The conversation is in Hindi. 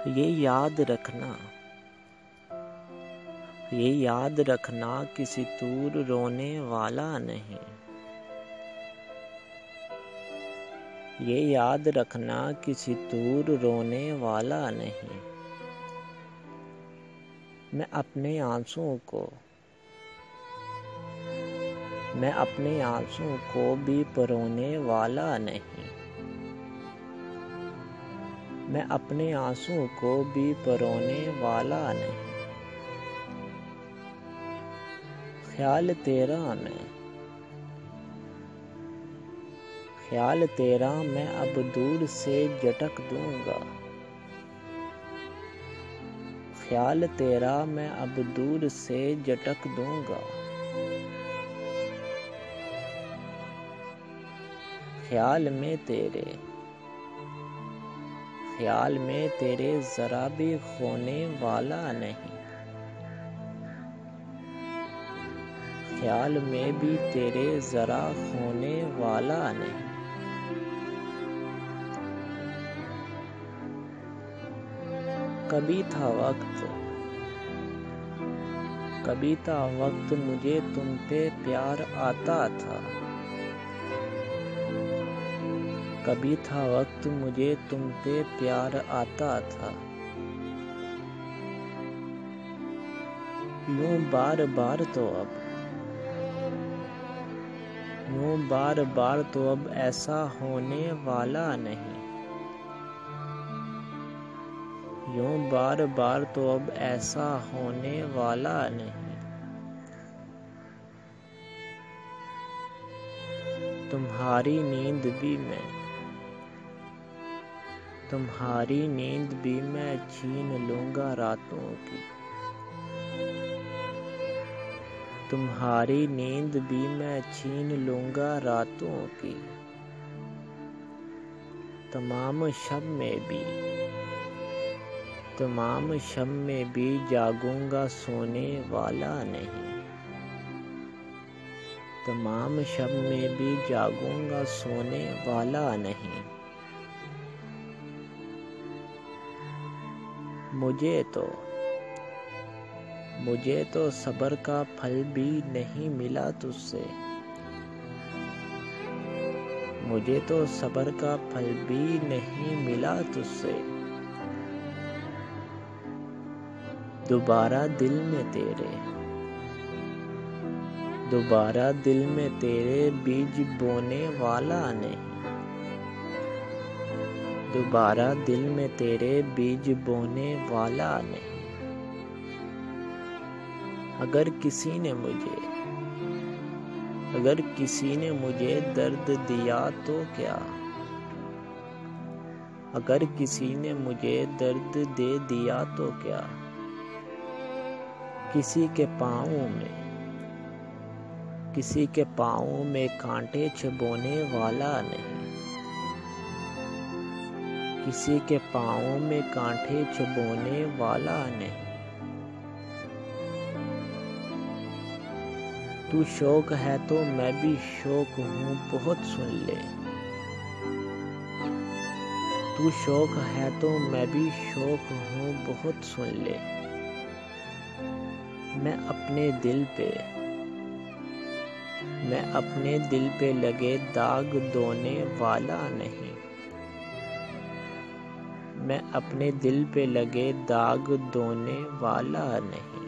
ये याद रखना, ये याद रखना किसी दूर रोने वाला नहीं। ये याद रखना किसी दूर रोने वाला नहीं। मैं अपने आंसुओं को भी परोने वाला नहीं। मैं अपने आंसुओं को भी परोने वाला नहीं। ख्याल तेरा मैं अब दूर से झटक दूंगा। ख्याल तेरा मैं अब दूर से झटक दूंगा। ख्याल में तेरे जरा भी खोने वाला नहीं। ख्याल में भी तेरे जरा खोने वाला नहीं। कभी था वक्त मुझे तुम पे प्यार आता था। कभी था वक्त मुझे तुम पे प्यार आता था। यूं बार बार तो अब ऐसा होने वाला नहीं। यूं बार तो अब ऐसा होने वाला नहीं। तुम्हारी नींद भी मैं छीन लूंगा रातों की। तुम्हारी नींद भी मैं छीन लूंगा रातों की। तमाम शब में भी जागूंगा सोने वाला नहीं। तमाम शब में भी जागूंगा सोने वाला नहीं। मुझे तो सब्र का फल भी नहीं मिला तुझसे। मुझे तो सब्र का फल भी नहीं मिला तुझसे। दोबारा दिल में तेरे बीज बोने वाला नहीं। दोबारा दिल में तेरे बीज बोने वाला नहीं। अगर किसी ने मुझे दर्द दिया तो क्या। अगर किसी ने मुझे दर्द दे दिया तो क्या। किसी के पाँव में कांटे चुभोने वाला नहीं। किसी के पाँव में कांटे चुभोने वाला नहीं। तू शौक है तो मैं भी शौक हूँ बहुत सुन ले। तू शौक है तो मैं भी शौक हूँ बहुत सुन ले। मैं अपने दिल पे लगे दाग धोने वाला नहीं। मैं अपने दिल पे लगे दाग धोने वाला नहीं।